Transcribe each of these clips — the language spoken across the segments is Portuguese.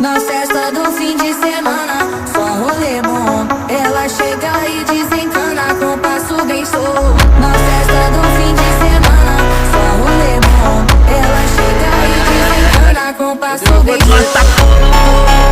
Na festa do fim de semana, só rolê bom. Ela chega e desencana com passo bem solto. Na festa do fim de semana, só rolê bom. Ela chega e desencana com passo bem solto.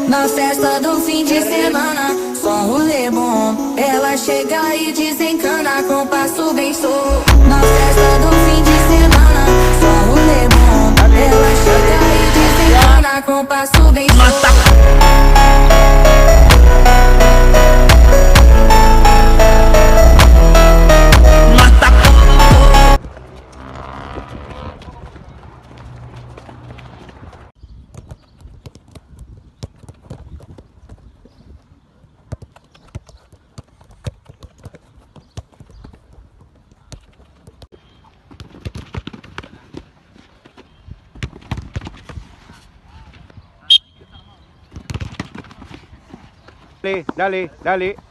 Na festa do fim de semana, só rolê bom. Ela chega e desencana com passo bem solto. Na festa do fim de semana, só rolê bom. Ela chega e desencana com passo bem Dali, dali, dali.